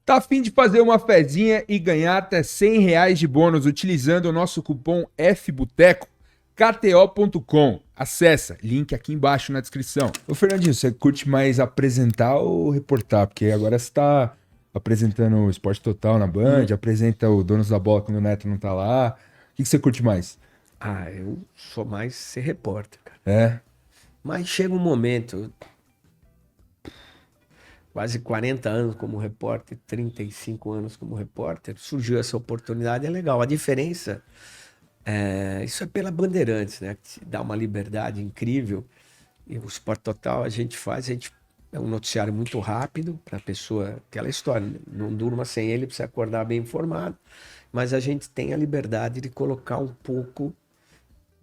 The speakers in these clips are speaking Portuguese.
Tá a fim de fazer uma fezinha e ganhar até R$ 100 de bônus utilizando o nosso cupom FBOTECO? KTO.com. Acessa, link aqui embaixo na descrição. Ô Fernandinho, você curte mais apresentar ou reportar? Porque agora você tá apresentando o Esporte Total na Band, apresenta o Donos da Bola quando o Neto não tá lá. O que você curte mais? Eu sou mais ser repórter, cara. É? Mas chega um momento, quase 40 anos como repórter, 35 anos como repórter, surgiu essa oportunidade, é legal. A diferença, isso é pela Bandeirantes, né? Que dá uma liberdade incrível. E o Sport Total é um noticiário muito rápido para a pessoa, aquela história, né? Não durma sem ele, precisa acordar bem informado. Mas a gente tem a liberdade de colocar um pouco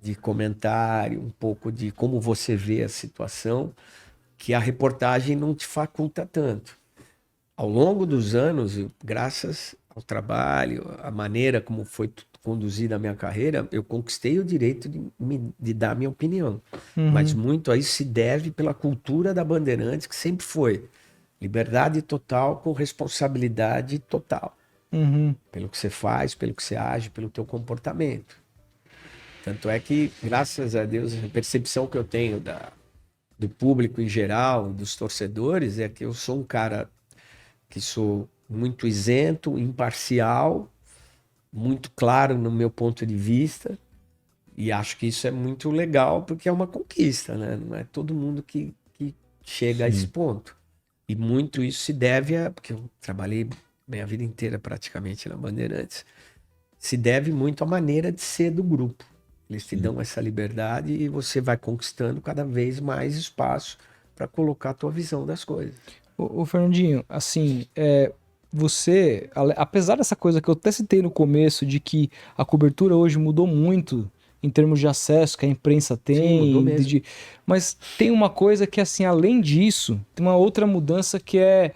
de comentário, um pouco de como você vê a situação, que a reportagem não te faculta tanto. Ao longo dos anos, graças ao trabalho, a maneira como foi conduzida a minha carreira, eu conquistei o direito de dar a minha opinião. Mas muito a isso se deve pela cultura da Bandeirantes, que sempre foi liberdade total com responsabilidade total. Pelo que você faz, pelo que você age, pelo teu comportamento. Tanto é que, graças a Deus, a percepção que eu tenho do público em geral, dos torcedores, é que eu sou um cara que sou muito isento, imparcial, muito claro no meu ponto de vista, e acho que isso é muito legal, porque é uma conquista, né? Não é todo mundo que chega a esse ponto. E muito isso se deve porque eu trabalhei minha vida inteira praticamente na Bandeirantes, se deve muito à maneira de ser do grupo. Eles te dão essa liberdade e você vai conquistando cada vez mais espaço para colocar a tua visão das coisas. Ô Fernandinho, assim, você, apesar dessa coisa que eu até citei no começo, de que a cobertura hoje mudou muito em termos de acesso que a imprensa Sim, mudou tem, mesmo. mas tem uma coisa que, assim, além disso, tem uma outra mudança que é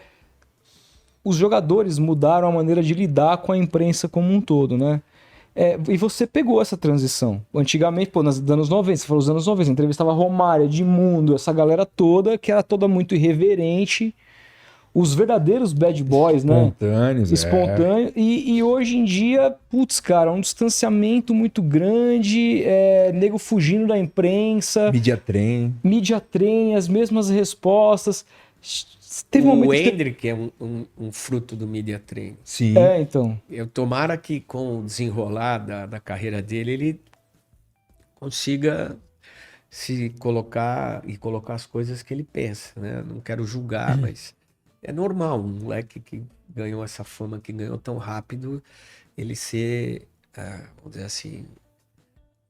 os jogadores mudaram a maneira de lidar com a imprensa como um todo, né? E você pegou essa transição. Antigamente, pô, nos anos 90, você falou os anos 90, entrevistava Romário, Edmundo, essa galera toda, que era toda muito irreverente, os verdadeiros bad boys, né? Espontâneos, Espontâneo. E hoje em dia, putz, cara, um distanciamento muito grande, nego fugindo da imprensa, Media trem, as mesmas respostas. Teve um O momento que Hendrick é um fruto do media training. Sim. então. Eu tomara que com o desenrolar da carreira dele, ele consiga se colocar e colocar as coisas que ele pensa, né? Não quero julgar, mas é normal um moleque que ganhou essa fama, que ganhou tão rápido, ele ser, vamos dizer assim,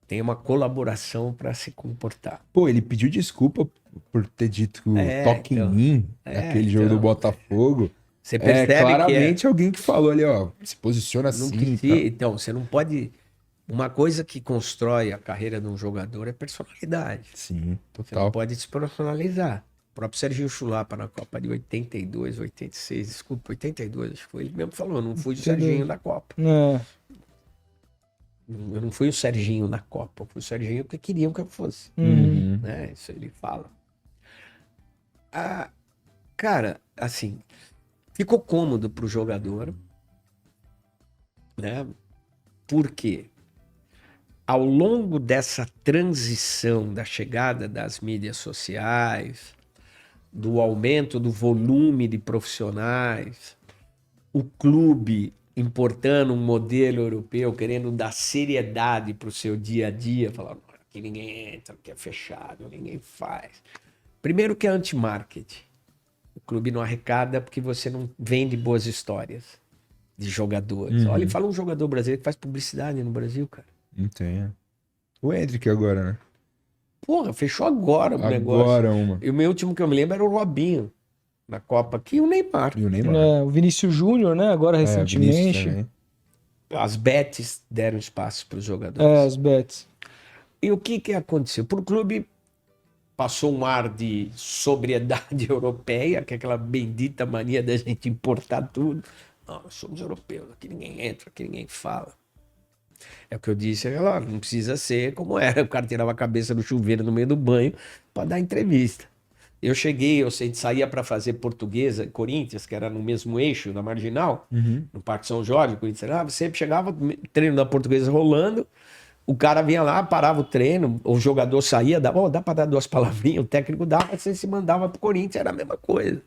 tem uma colaboração para se comportar. Pô, ele pediu desculpa por ter dito toque em mim naquele jogo do Botafogo. Você percebe claramente alguém que falou ali, ó, se posiciona não assim. Então, você não pode. Uma coisa que constrói a carreira de um jogador é personalidade. Sim, Você não pode se personalizar. O próprio Serginho Chulapa na Copa de 82, 86, desculpa, 82, acho que foi ele mesmo que falou, não fui o Serginho da Copa. Eu não fui o Serginho na Copa, eu fui o Serginho que queriam que eu fosse. Né? Isso ele fala. Cara, assim, ficou cômodo pro jogador, né? Por quê? Ao longo dessa transição da chegada das mídias sociais, do aumento do volume de profissionais, o clube importando um modelo europeu, querendo dar seriedade para o seu dia a dia, falando aqui ninguém entra, aqui é fechado, ninguém faz. Primeiro que é anti-marketing. O clube não arrecada porque você não vende boas histórias de jogadores. Olha, fala um jogador brasileiro que faz publicidade no Brasil, cara. Não tem. O Hendrick agora, né? Porra, fechou agora o negócio. Agora uma. E o meu último que eu me lembro era o Robinho, na Copa aqui, e o Neymar. E o Neymar. O Vinícius Júnior, né? Agora recentemente. As bets deram espaço para os jogadores. As bets. E o que aconteceu? Para o clube passou um ar de sobriedade europeia, que é aquela bendita mania da gente importar tudo. Não, nós somos europeus, aqui ninguém entra, aqui ninguém fala. É o que eu disse, não precisa ser como era. O cara tirava a cabeça do chuveiro no meio do banho para dar entrevista. Eu saía para fazer Portuguesa e Corinthians, que era no mesmo eixo, na Marginal, no Parque São Jorge, Corinthians. Sempre chegava, treino da Portuguesa rolando, o cara vinha lá, parava o treino, o jogador saía, dá para dar 2 palavrinhas, o técnico dava, você se mandava pro Corinthians, era a mesma coisa.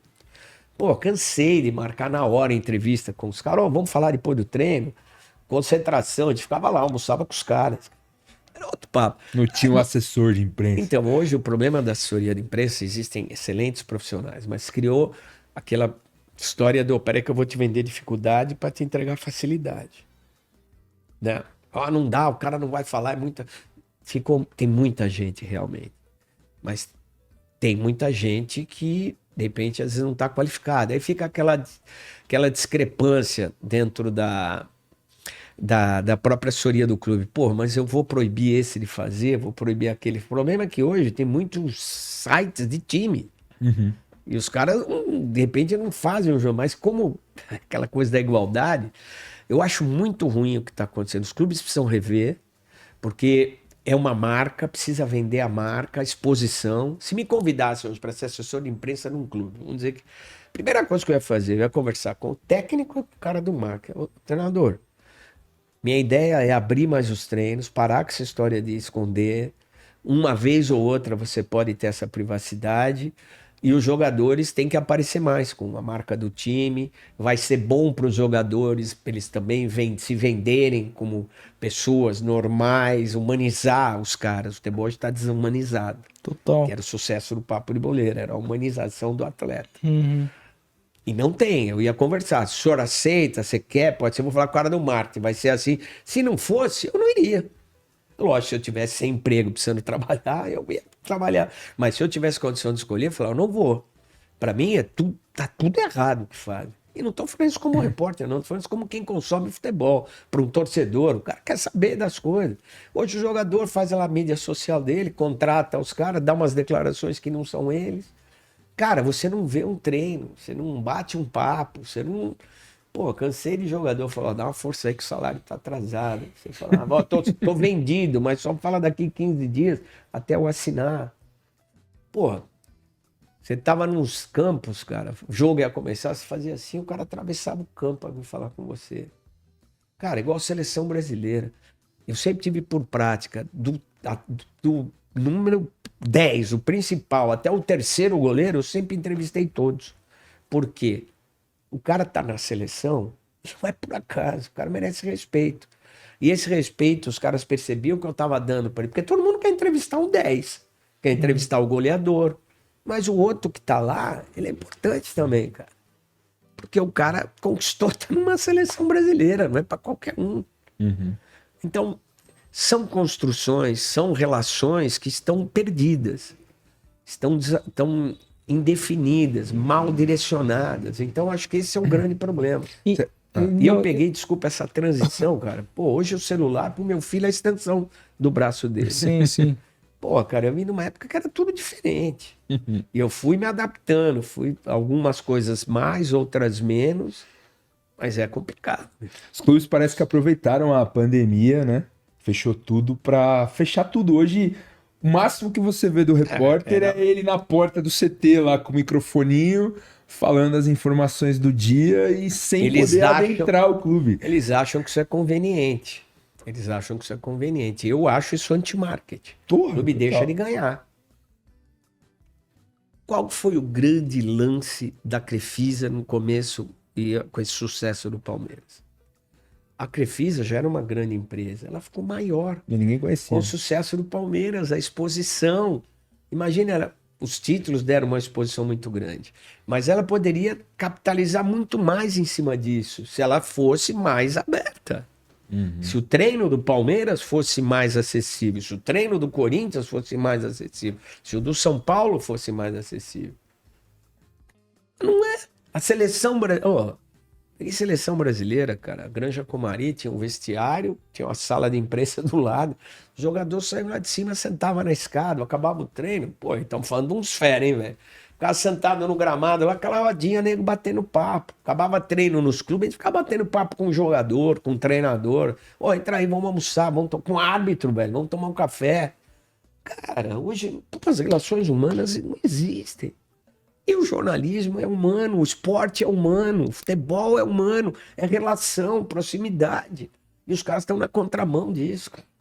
Pô, cansei de marcar na hora a entrevista com os caras, vamos falar depois do treino, concentração, a gente ficava lá, almoçava com os caras. Era outro papo. Não tinha um assessor de imprensa. Então, hoje o problema da assessoria de imprensa, existem excelentes profissionais, mas criou aquela história do, peraí que eu vou te vender dificuldade para te entregar facilidade. Né? Não dá, o cara não vai falar, tem muita gente realmente, mas tem muita gente que, de repente, às vezes não está qualificada. Aí fica aquela discrepância dentro da própria assessoria do clube. Pô, mas eu vou proibir esse de fazer, vou proibir aquele. O problema é que hoje tem muitos sites de time. E os caras, de repente, não fazem o jogo. Mas como aquela coisa da igualdade, eu acho muito ruim o que está acontecendo. Os clubes precisam rever, porque é uma marca, precisa vender a marca, a exposição. Se me convidassem hoje para ser assessor de imprensa num clube, vamos dizer que a primeira coisa que eu ia fazer, eu ia conversar com o técnico e o cara do marca, o treinador. Minha ideia é abrir mais os treinos, parar com essa história de esconder. Uma vez ou outra você pode ter essa privacidade e os jogadores têm que aparecer mais com a marca do time. Vai ser bom para os jogadores, para eles também se venderem como pessoas normais, humanizar os caras. O futebol está desumanizado. Total. Que era o sucesso do Papo de Boleiro, era a humanização do atleta. Uhum. E não tem, eu ia conversar. Se o senhor aceita, você quer, pode ser, eu vou falar com o cara do marketing, vai ser assim. Se não fosse, eu não iria. Lógico, se eu tivesse sem emprego, precisando trabalhar, eu ia trabalhar. Mas se eu tivesse condição de escolher, eu falava, eu não vou. Para mim, tá tudo errado o que faz. E não estou falando isso como repórter, não. Estou falando isso como quem consome futebol. Para um torcedor, o cara quer saber das coisas. Hoje o jogador faz lá a mídia social dele, contrata os caras, dá umas declarações que não são eles. Cara, você não vê um treino, você não bate um papo, você não... Pô, cansei de jogador falar, dá uma força aí que o salário tá atrasado. Você fala, tô vendido, mas só fala daqui 15 dias até eu assinar. Pô, você tava nos campos, cara, o jogo ia começar, você fazia assim, o cara atravessava o campo para vir falar com você. Cara, igual a seleção brasileira. Eu sempre tive por prática, do número 10, o principal, até o terceiro goleiro, eu sempre entrevistei todos. Por quê? O cara tá na seleção, não é por acaso, o cara merece respeito. E esse respeito, os caras percebiam que eu tava dando para ele, porque todo mundo quer entrevistar um 10, quer entrevistar o goleador, mas o outro que tá lá, ele é importante também, cara. Porque o cara conquistou, tá numa seleção brasileira, não é para qualquer um. Então, são construções, são relações que estão perdidas, estão indefinidas, mal direcionadas. Então, acho que esse é um grande problema. E eu peguei, desculpa, essa transição, cara. Pô, hoje o celular pro meu filho é a extensão do braço dele. Sim, sim. Pô, cara, eu vim numa época que era tudo diferente. E eu fui me adaptando, algumas coisas mais, outras menos, mas é complicado. Os clubes parece que aproveitaram a pandemia, né? Fechou tudo pra fechar tudo. Hoje, o máximo que você vê do repórter é ele na porta do CT lá com o microfoninho, falando as informações do dia e sem poder adentrar o clube. Eles acham que isso é conveniente. Eu acho isso anti-marketing. O clube deixa de ganhar. Qual foi o grande lance da Crefisa no começo e com esse sucesso do Palmeiras? A Crefisa já era uma grande empresa, ela ficou maior. E ninguém conhecia. Com o sucesso do Palmeiras, a exposição. Imagina, os títulos deram uma exposição muito grande. Mas ela poderia capitalizar muito mais em cima disso, se ela fosse mais aberta. Se o treino do Palmeiras fosse mais acessível, se o treino do Corinthians fosse mais acessível, se o do São Paulo fosse mais acessível. Não é. A seleção brasileira... Peguei seleção brasileira, cara. A Granja Comari tinha um vestiário, tinha uma sala de imprensa do lado. Os jogadores saíam lá de cima, sentavam na escada, acabava o treino. Pô, estamos falando de uns fera, hein, velho? Ficava sentado no gramado, lá aquela rodinha, nego batendo papo. Acabava treino nos clubes, a gente ficava batendo papo com o jogador, com o treinador. Ó, entra aí, vamos almoçar, com o árbitro, velho, vamos tomar um café. Cara, hoje as relações humanas não existem. E o jornalismo é humano, o esporte é humano, o futebol é humano, é relação, proximidade. E os caras estão na contramão disso, cara.